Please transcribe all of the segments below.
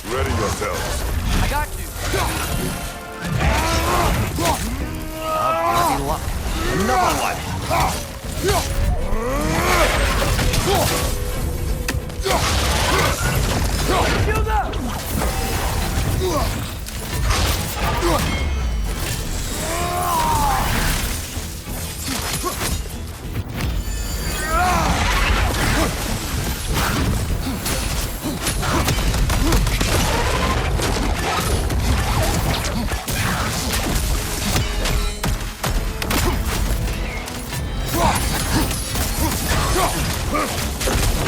Ready yourselves. I got you. Bloody luck. Another one. Shield up!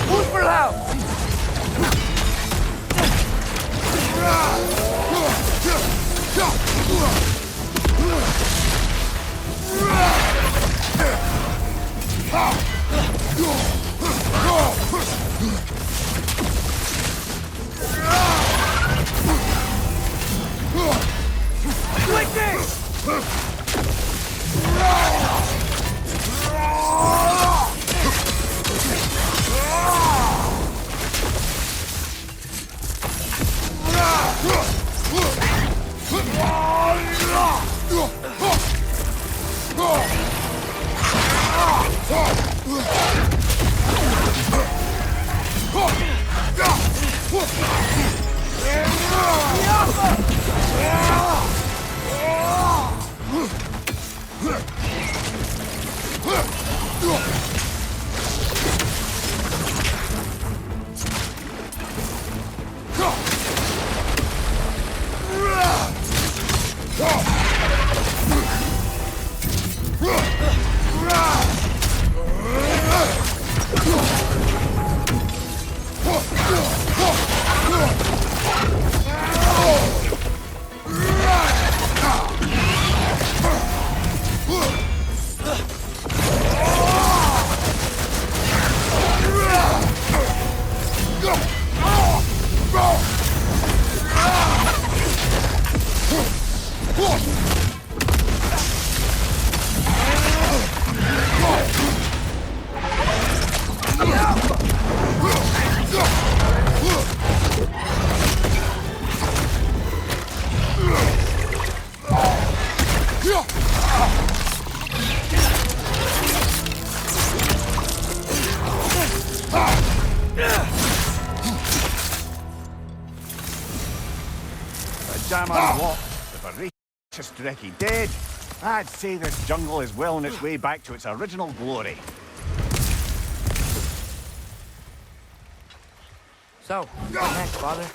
Move for loud! Like this! Damn on what? If a racist Dreckie dead, I'd say this jungle is well on its way back to its original glory. So, what next, Father?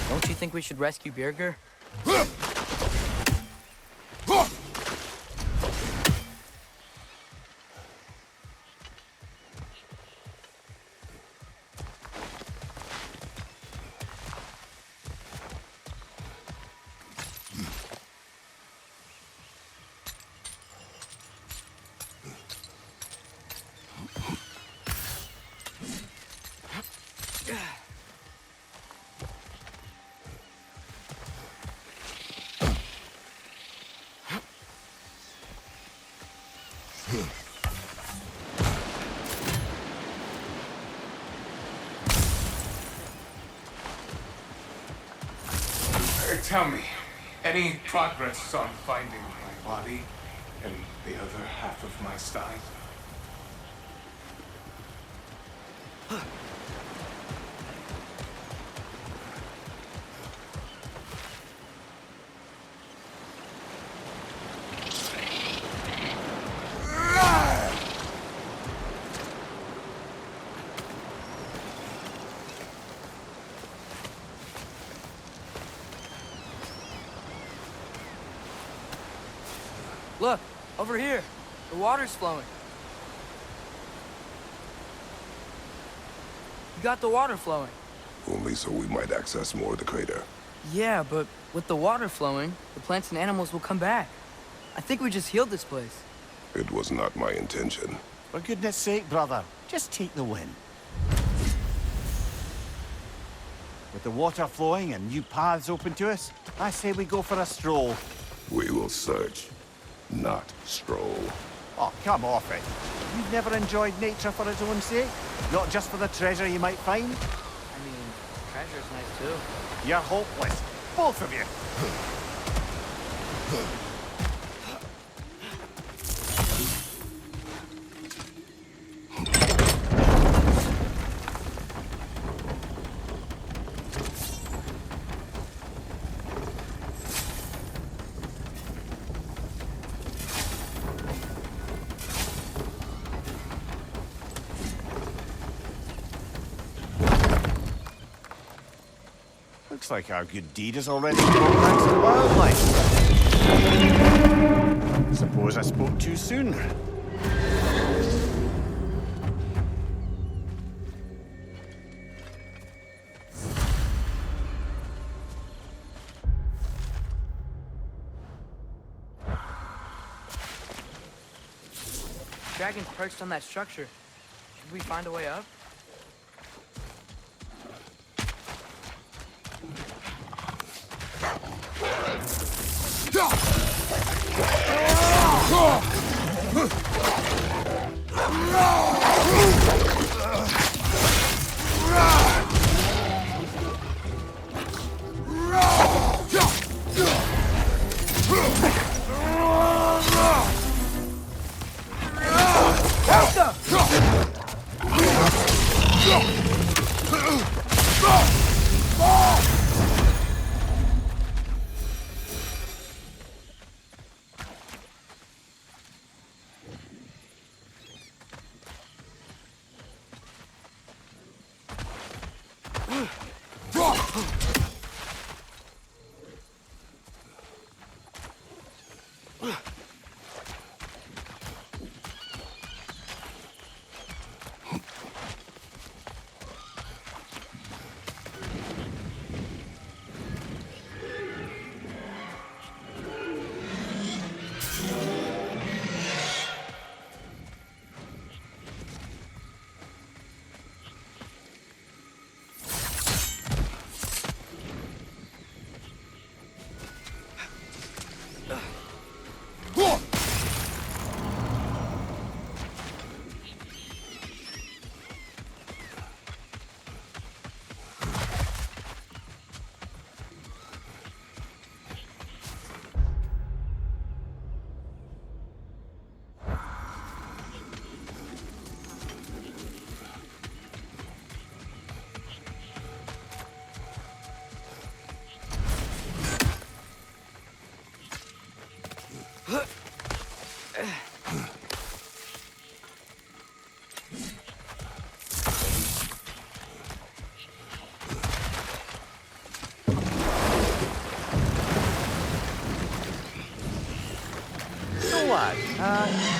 Don't you think we should rescue Birger? Tell me, any progress on finding my body and the other half of my stein? Look, over here. The water's flowing. You got the water flowing. Only so we might access more of the crater. Yeah, but with the water flowing, the plants and animals will come back. I think we just healed this place. It was not my intention. For goodness sake, brother, just take the win. With the water flowing and new paths open to us, I say we go for a stroll. We will search, not stroll. Oh, come off it. You've never enjoyed nature for its own sake? Not just for the treasure you might find? I mean, treasure's nice too. You're hopeless. Both of you. Looks like our good deed is already brought back to wildlife. Suppose I spoke too soon. Dragon's perched on that structure. Should we find a way up?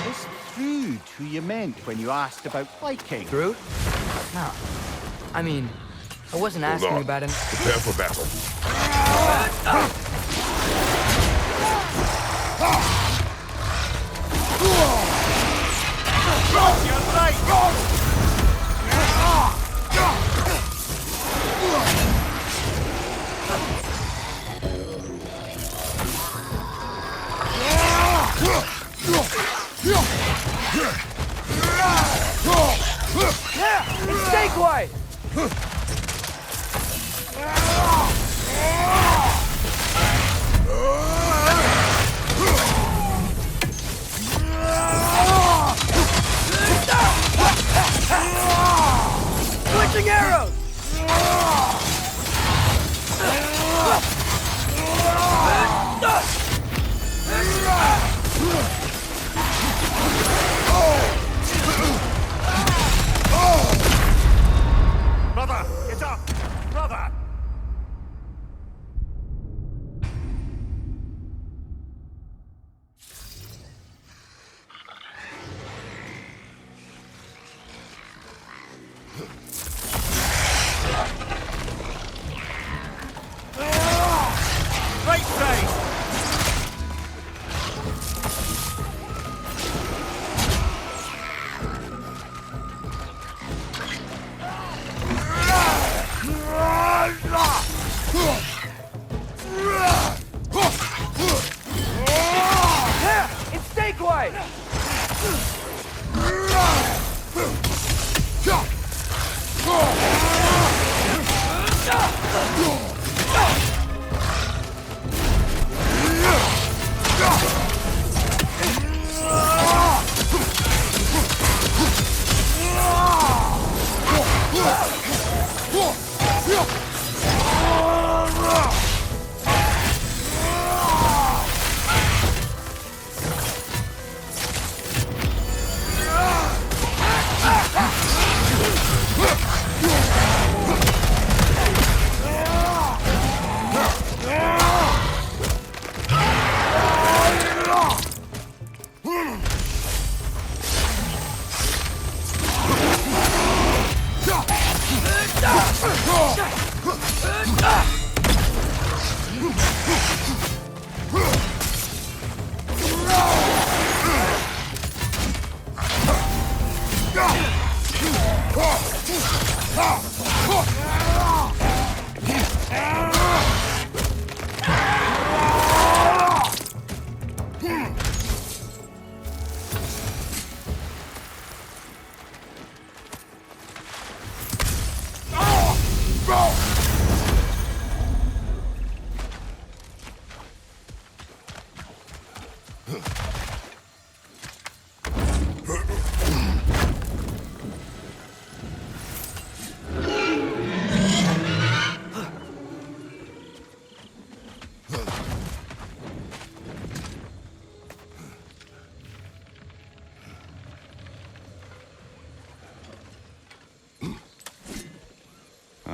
Is Food who you meant when you asked about Viking? Groot? No. I mean, I wasn't Hold asking on. about him. Prepare for battle. You're right! Stay quiet!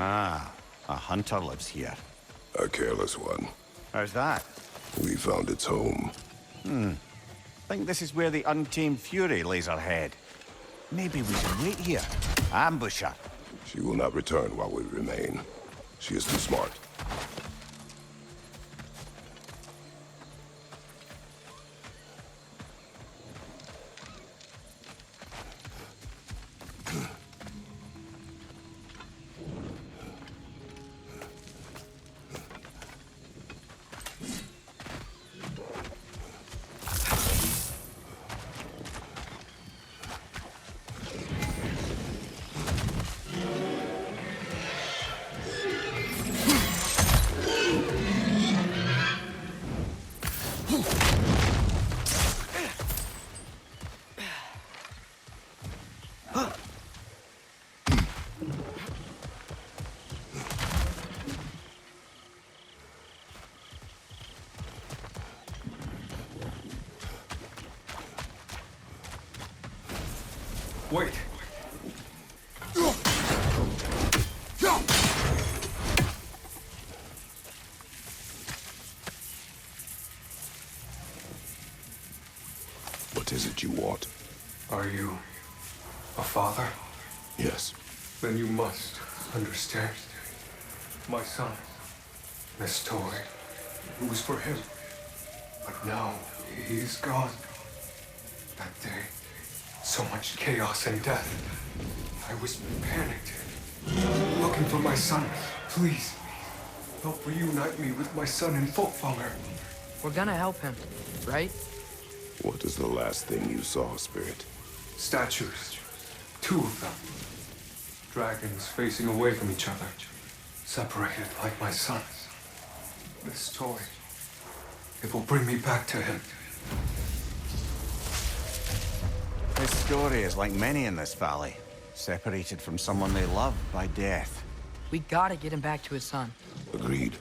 Ah, a hunter lives here. A careless one. How's that? We found its home. Think this is where the untamed fury lays her head. Maybe we should wait here. Ambush her. She will not return while we remain. She is too smart. Wait. What is it you want? Are you a father? Yes. Then you must understand. My son, this toy, it was for him. But now he's gone. That day, so much chaos and death. I was panicked, looking for my son. Please, help reunite me with my son in Folkvanger. We're gonna help him, right? What is the last thing you saw, Spirit? Statues, 2 of them. Dragons facing away from each other, separated like my son. This toy, it will bring me back to him. His story is like many in this valley. Separated from someone they love by death. We gotta get him back to his son. Agreed.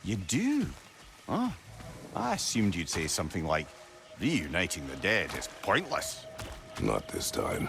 You do? Oh, I assumed you'd say something like, reuniting the dead is pointless. Not this time.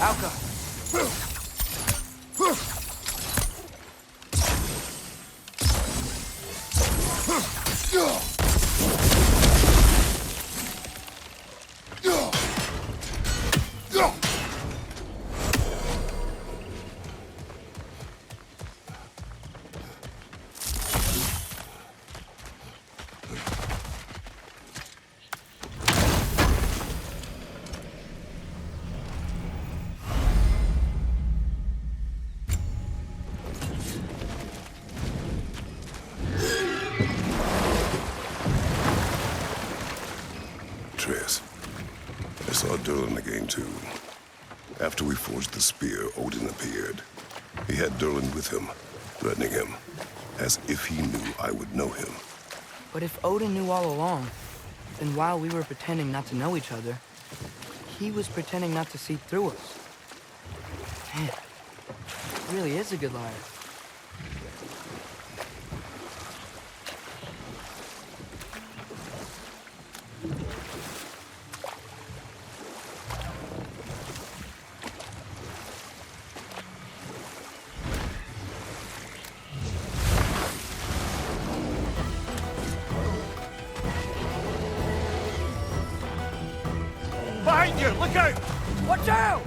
Alka! I saw Durlin again, too. After we forged the spear, Odin appeared. He had Durlin with him, threatening him, as if he knew I would know him. But if Odin knew all along, then while we were pretending not to know each other, he was pretending not to see through us. Man, he really is a good liar. Behind you! Look out! Watch out!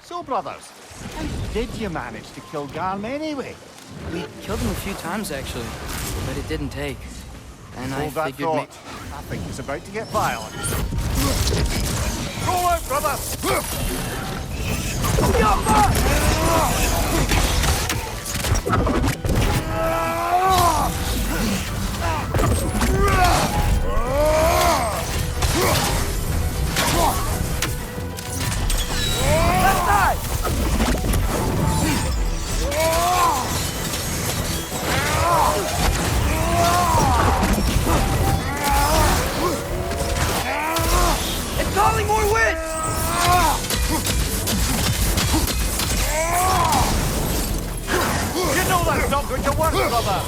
So, brothers, how did you manage to kill Garm anyway? We killed him a few times, actually, but it didn't take. And I Hold that figured thought. I think it's about to get violent. Go out, brothers! Left side! It's calling more wits! You know that's not going to work, brother!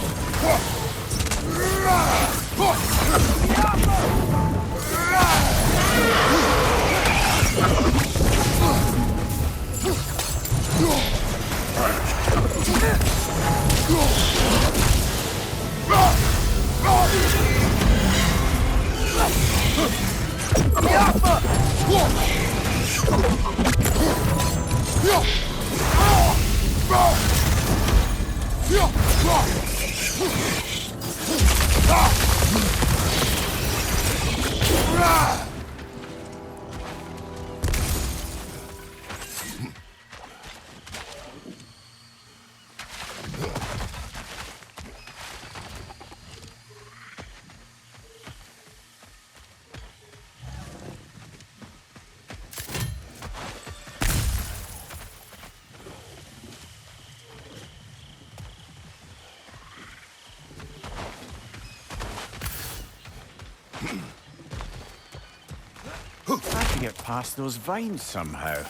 I can get past those vines somehow.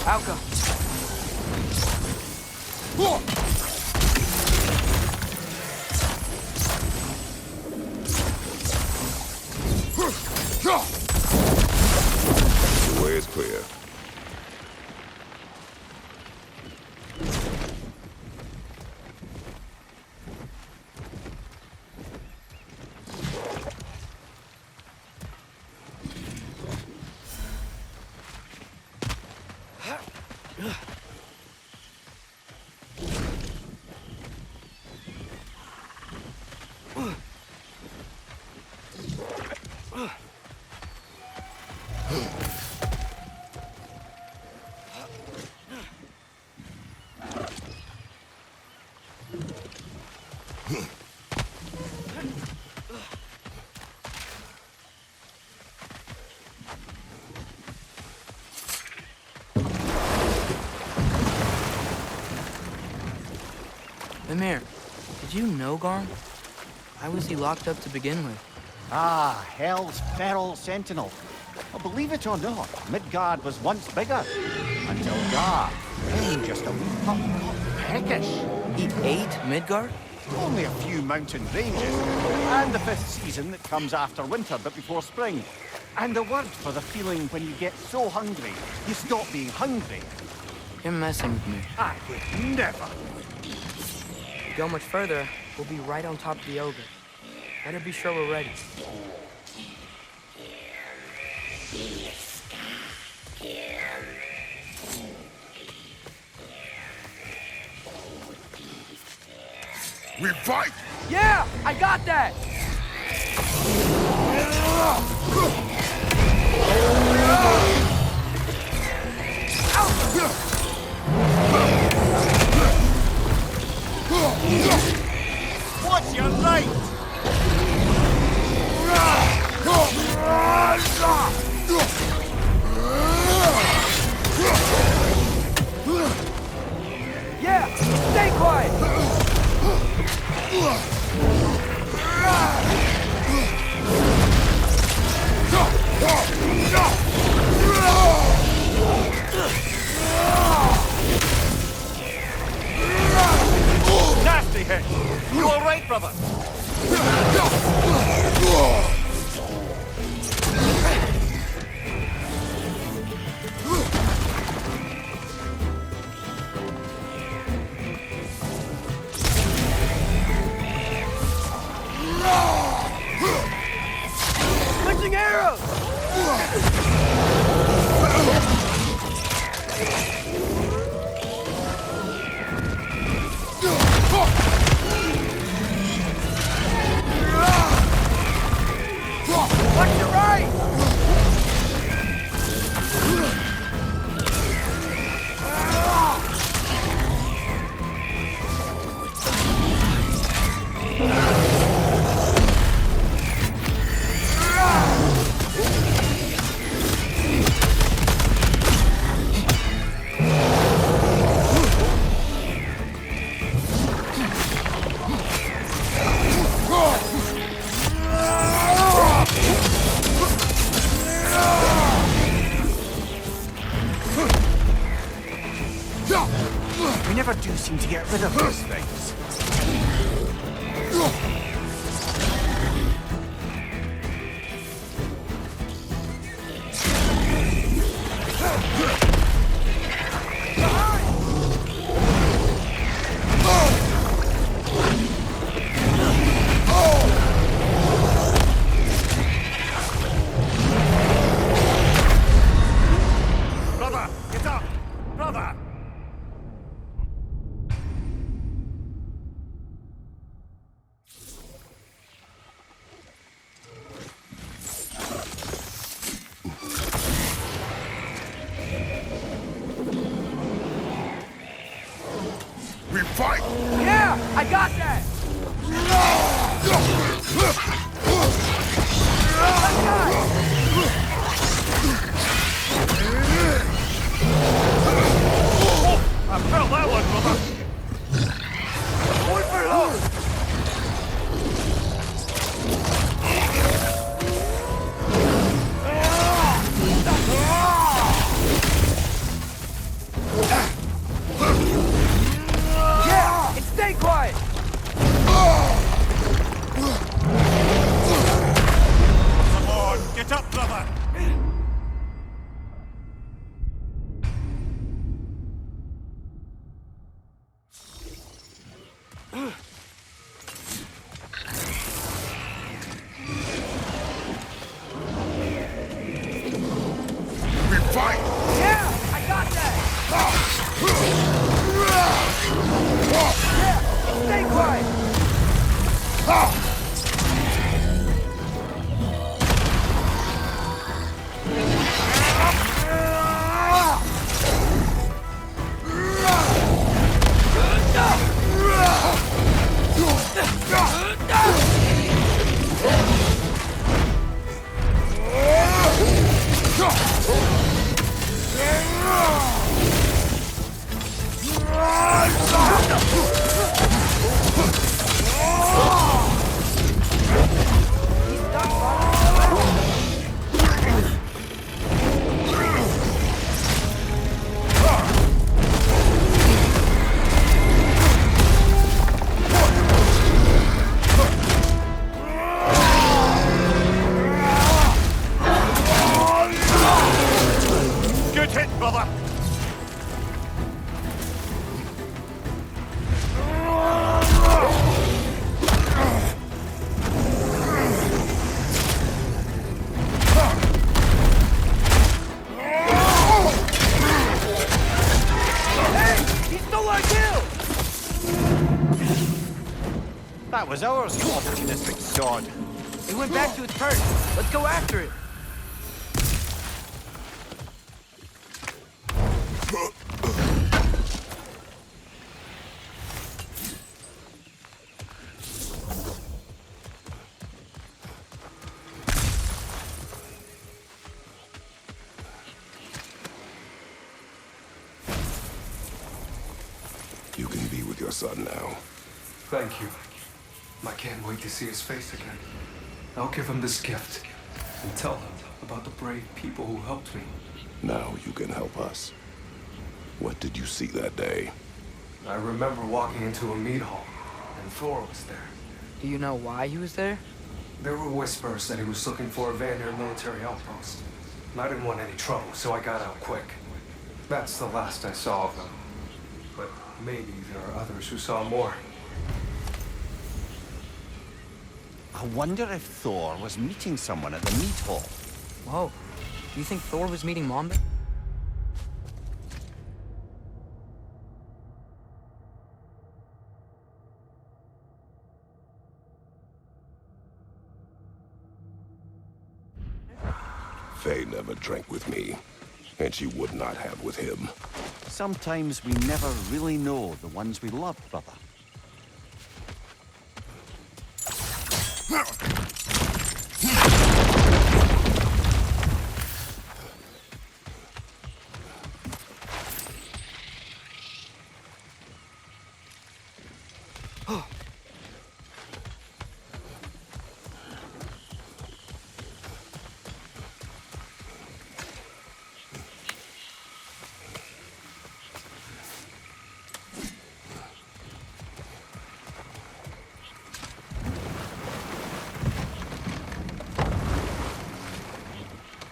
Alka. The way is clear. Mimir, did you know Garm? Why was he locked up to begin with? Ah, Hell's feral sentinel. Well, believe it or not, Midgard was once bigger. Until Gar, then just a wee pup called peckish. He ate Midgard? Only a few mountain ranges, and the 5th season that comes after winter but before spring. And a word for the feeling when you get so hungry, you stop being hungry. You're messing with me. I would never. Go much further, we'll be right on top of the ogre. Better be sure we're ready. We fight! Yeah! I got that! What's your right? Yeah, stay quiet! Nasty hit. You all right, brother? Switching arrows! Watch your right! We never do seem to get rid of those things. Brother, get up! Brother! We fight! Yeah, I got that! I felt that one, brother! Point for low! Yeah, and stay quiet! Come on, get up, brother! We fight! Yeah, I got that! Yeah, stay quiet! Good hit, brother! Hey, he stole our kill! That was ours, you opportunistic sod. It went back to its perch. Let's go after it. You can be with your son now. Thank you. I can't wait to see his face again. I'll give him this gift and tell him about the brave people who helped me. Now you can help us. What did you see that day? I remember walking into a meat hall, and Thor was there. Do you know why he was there? There were whispers that he was looking for a Vanir military outpost. And I didn't want any trouble, so I got out quick. That's the last I saw of him. But maybe there are others who saw more. I wonder if Thor was meeting someone at the meat hall. Whoa. Do you think Thor was meeting Mamba? Faye never drank with me, and she would not have with him. Sometimes we never really know the ones we love, brother.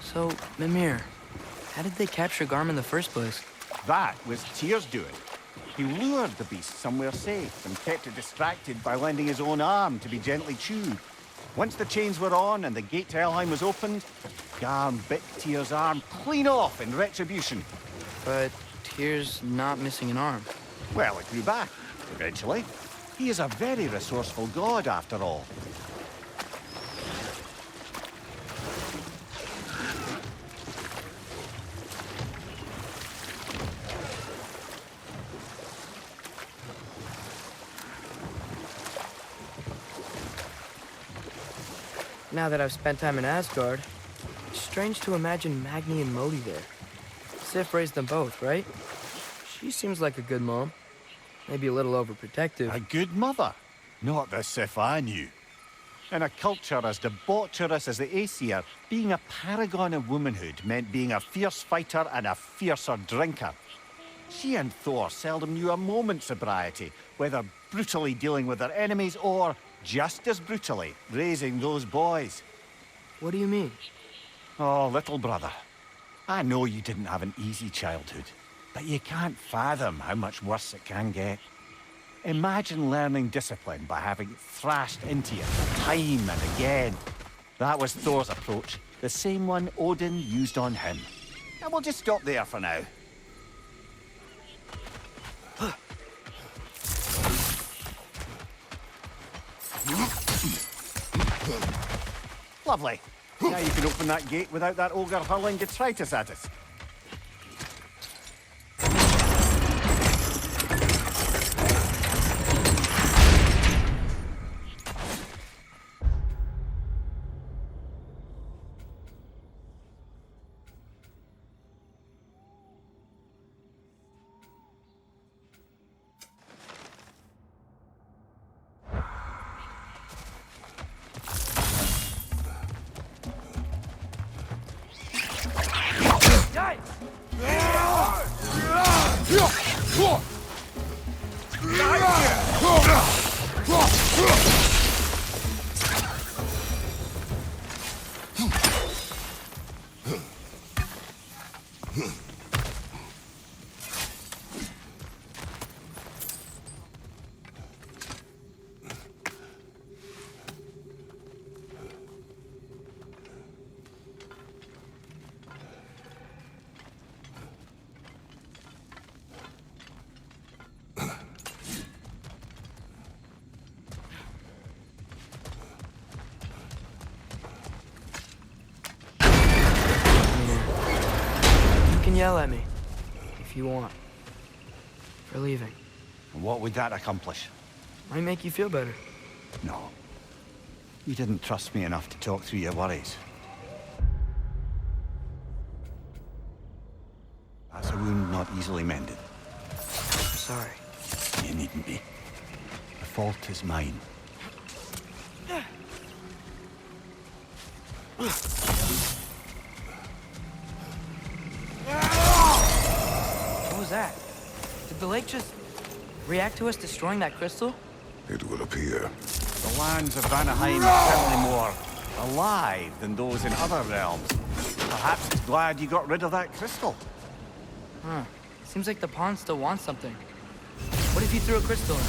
So, Mimir, how did they capture Garm in the first place? That was Tyr's doing. He lured the beast somewhere safe and kept it distracted by lending his own arm to be gently chewed. Once the chains were on and the gate to Helheim was opened, Garm bit Tyr's arm clean off in retribution. But Tyr's not missing an arm. Well, it grew back, eventually. He is a very resourceful god, after all. Now that I've spent time in Asgard, it's strange to imagine Magni and Modi there. Sif raised them both, right? She seems like a good mom. Maybe a little overprotective. A good mother. Not the Sif I knew. In a culture as debaucherous as the Aesir, being a paragon of womanhood meant being a fierce fighter and a fiercer drinker. She and Thor seldom knew a moment's sobriety, whether brutally dealing with their enemies or, just as brutally, raising those boys. What do you mean? Oh, little brother. I know you didn't have an easy childhood, but you can't fathom how much worse it can get. Imagine learning discipline by having it thrashed into you time and again. That was Thor's approach, the same one Odin used on him. And we'll just stop there for now. Lovely. Now you can open that gate without that ogre hurling detritus at us. yell at me, if you want, for leaving. And what would that accomplish? Might make you feel better. No. You didn't trust me enough to talk through your worries. That's a wound not easily mended. I'm sorry. You needn't be. The fault is mine. What was that? Did the lake just react to us destroying that crystal? It would appear. The lands of Vanaheim are certainly more alive than those in other realms. Perhaps it's glad you got rid of that crystal. Huh. Seems like the pond still wants something. What if you threw a crystal in?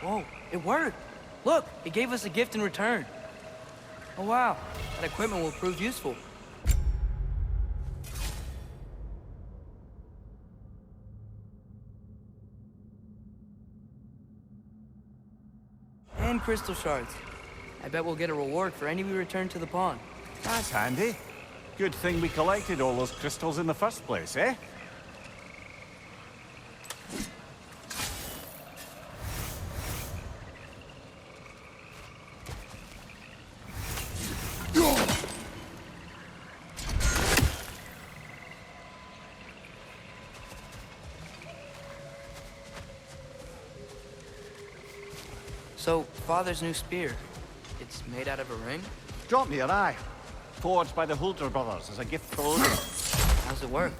Whoa, it worked! Look, it gave us a gift in return. Oh wow, that equipment will prove useful. And crystal shards. I bet we'll get a reward for any we return to the pond. That's handy. Good thing we collected all those crystals in the first place, eh? So, Father's new spear, it's made out of a ring? Drop me your eye. Forged by the Hulder brothers as a gift for Odin. How's it work?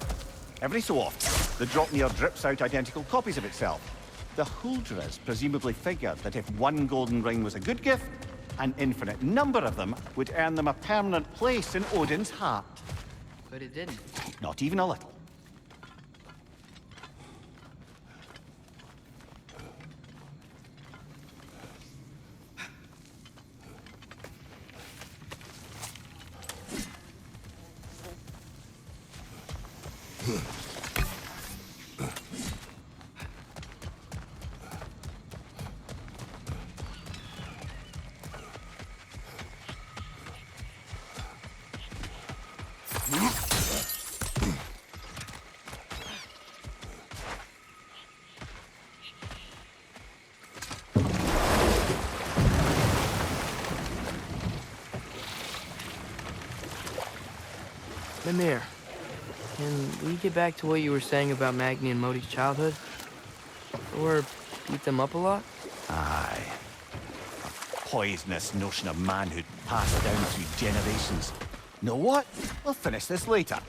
Every so often, the Dropnir drips out identical copies of itself. The Huldras presumably figured that if one golden ring was a good gift, an infinite number of them would earn them a permanent place in Odin's heart. But it didn't. Not even a little. Mimir, can we get back to what you were saying about Magni and Modi's childhood? Or beat them up a lot? Aye. A poisonous notion of manhood passed down through generations. Know what? We'll finish this later.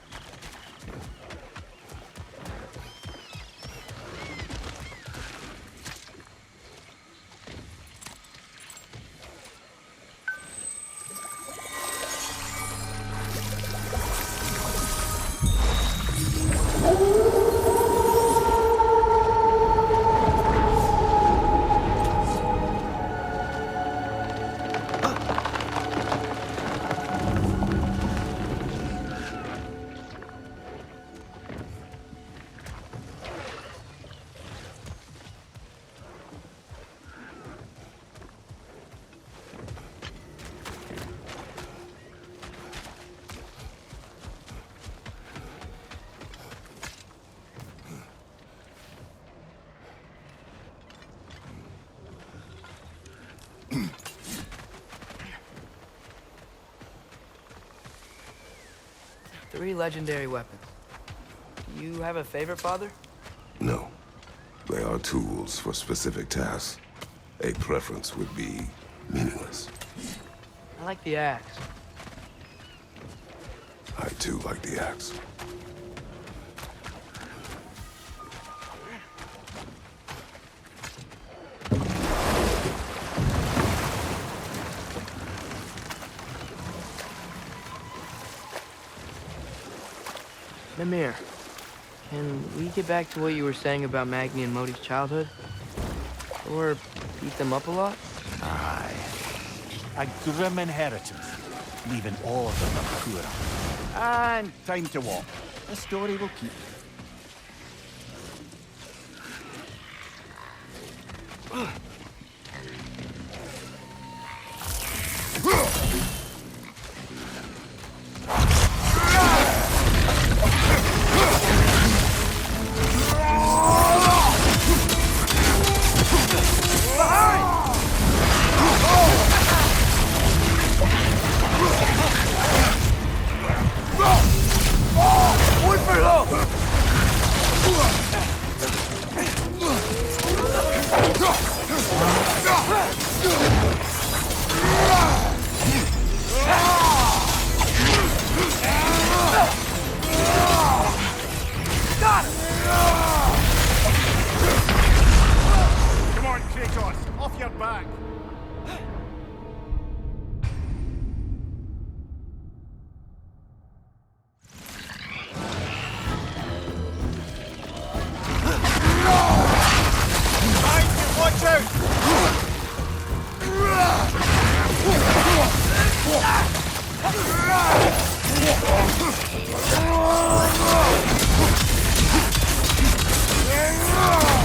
Three legendary weapons. Do you have a favorite, Father? No. They are tools for specific tasks. A preference would be meaningless. I like the axe. I too like the axe. Mimir, Can we get back to what you were saying about Magni and Modi's childhood? Or beat them up a lot? Aye. A grim inheritance, leaving all of them poorer. And time to walk. The story will keep. Off your back! Watch out!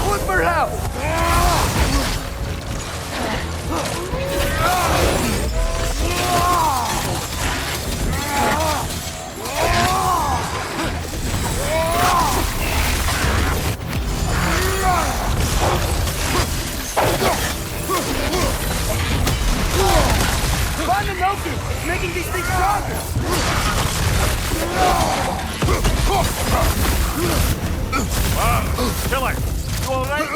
Look for help! Find the Noki! It's making these things stronger! Killer! You alright?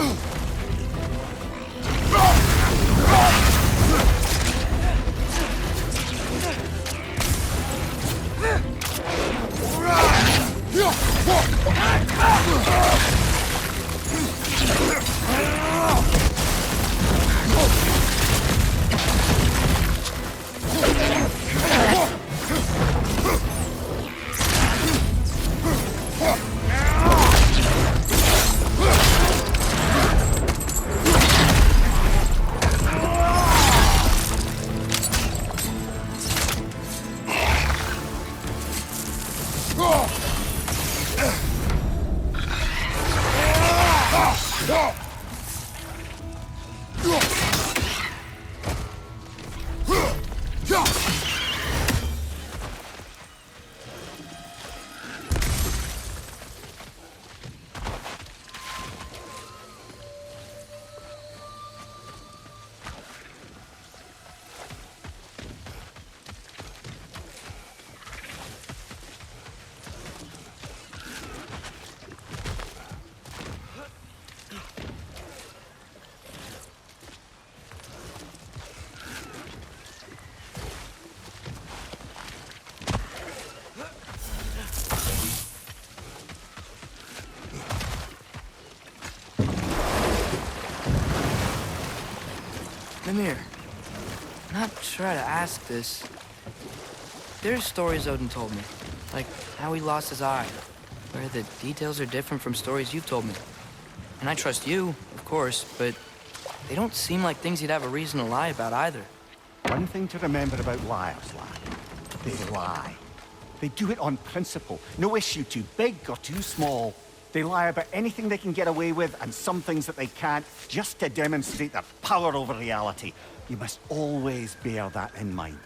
Mimir, not try to ask this. There's stories Odin told me, like how he lost his eye, where the details are different from stories you've told me. And I trust you, of course, but they don't seem like things he'd have a reason to lie about either. One thing to remember about liars, lad. They lie. They do it on principle. No issue too big or too small. They lie about anything they can get away with and some things that they can't, just to demonstrate their power over reality. You must always bear that in mind.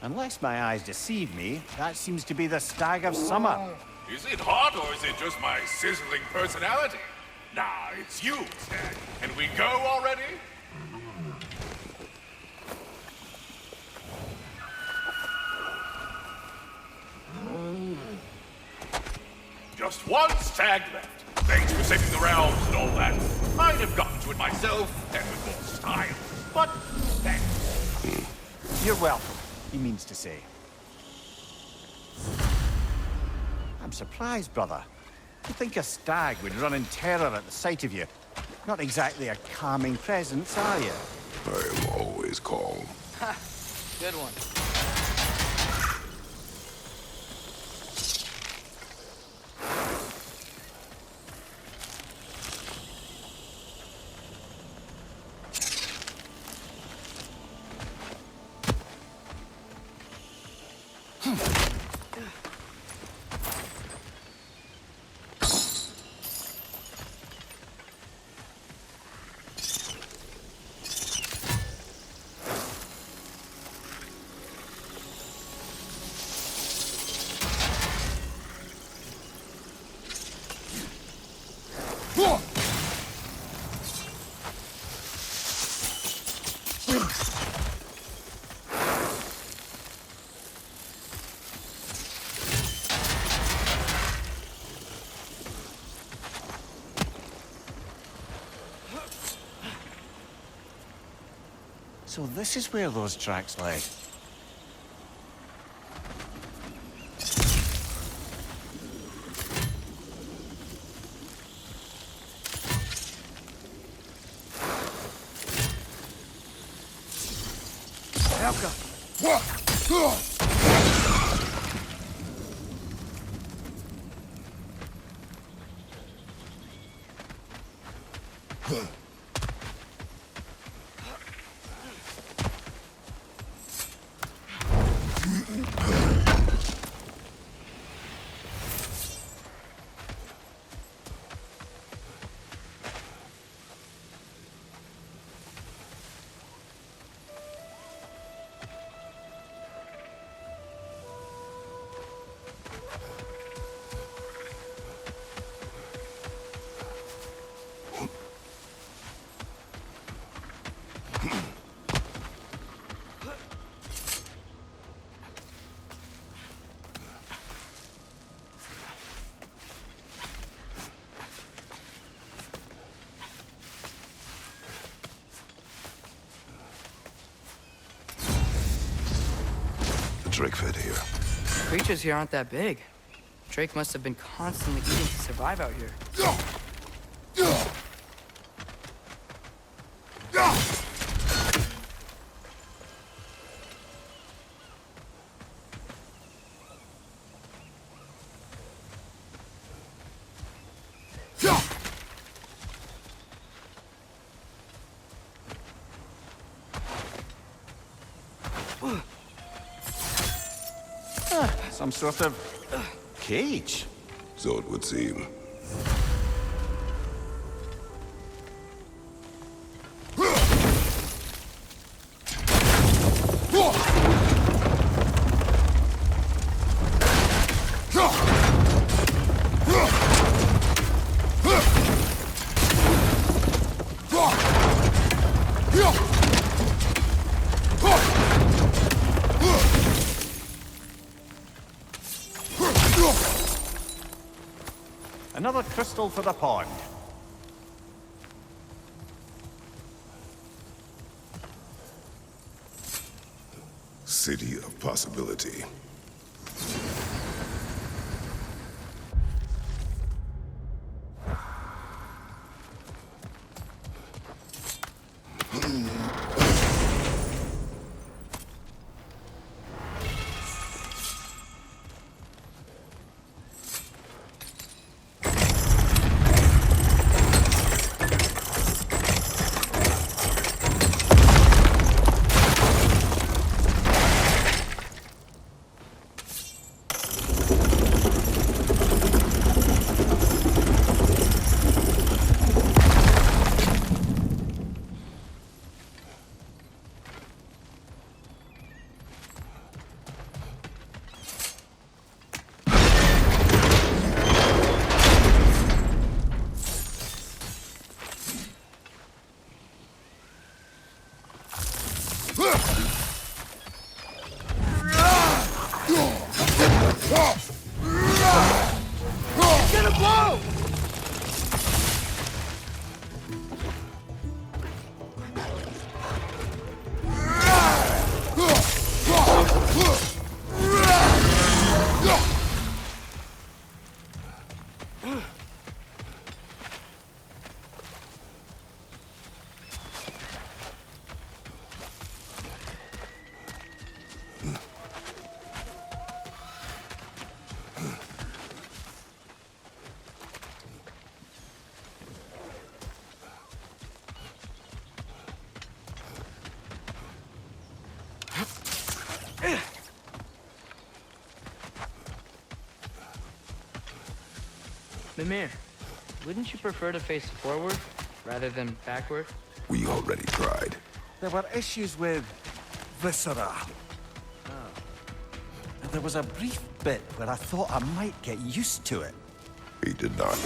Unless my eyes deceive me, that seems to be the Stag of Summer. Is it hot, or is it just my sizzling personality? Nah, it's you, Stag. Can we go already? Just one Stag left. Thanks for saving the realms and all that. I'd have gotten to it myself, and with more style. But thanks. You're welcome, he means to say. I'm surprised, brother. You think a stag would run in terror at the sight of you? Not exactly a calming presence, are you? I am always calm. Good one. So this is where those tracks led. Drake fed here. Creatures here aren't that big. Drake must have been constantly eating to survive out here. Some sort of cage. So it would seem. Another crystal for the pond. City of possibility. Mimir, wouldn't you prefer to face forward rather than backward? We already tried. There were issues with viscera. And there was a brief bit where I thought I might get used to it. He did not.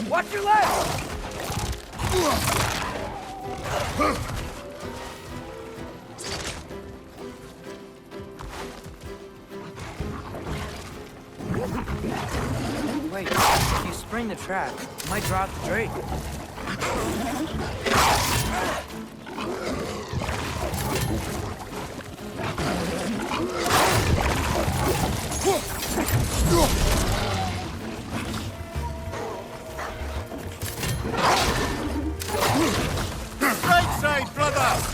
Watch your leg! Wait, if you spring the trap, you might drop the Drake. Right side, brother!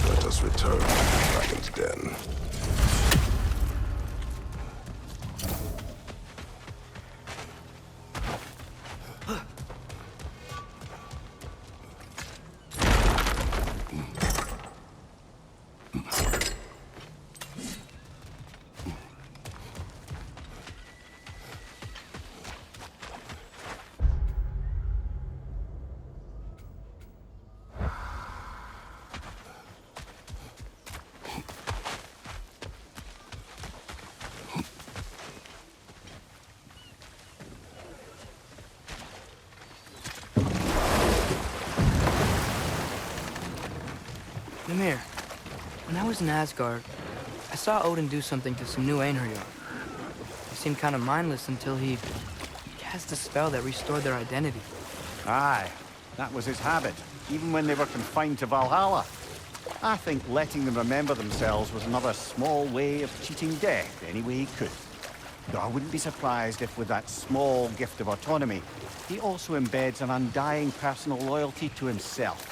Let us return to the Dragon's Den. Mimir, when I was in Asgard, I saw Odin do something to some new Einherjar. They seemed kind of mindless until he cast a spell that restored their identity. Aye, that was his habit, even when they were confined to Valhalla. I think letting them remember themselves was another small way of cheating death any way he could. Though I wouldn't be surprised if with that small gift of autonomy, he also embeds an undying personal loyalty to himself.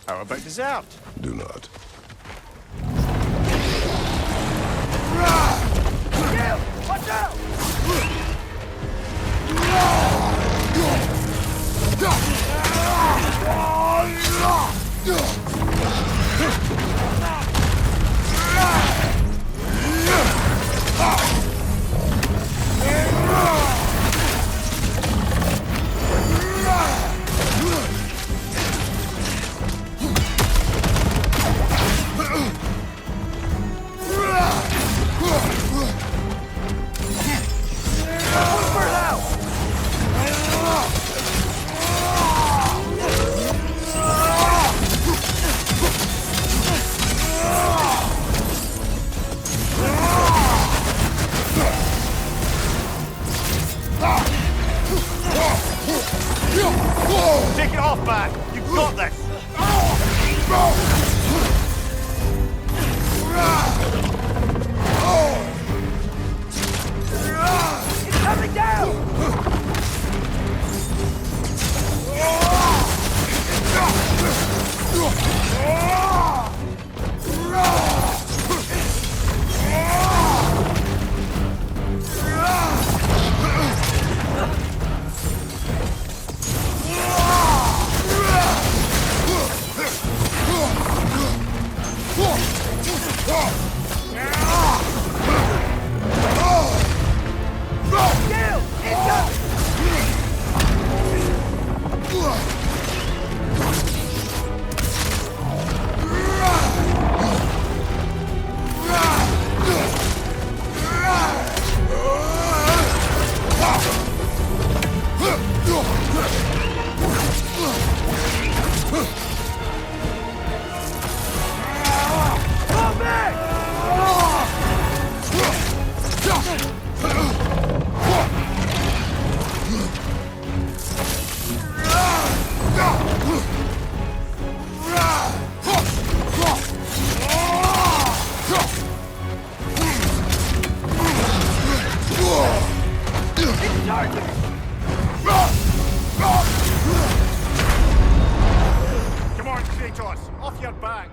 How about dessert? Do not. Watch out! Take it off, man! You've got this! It's coming down! Come on, Kratos! Off your back!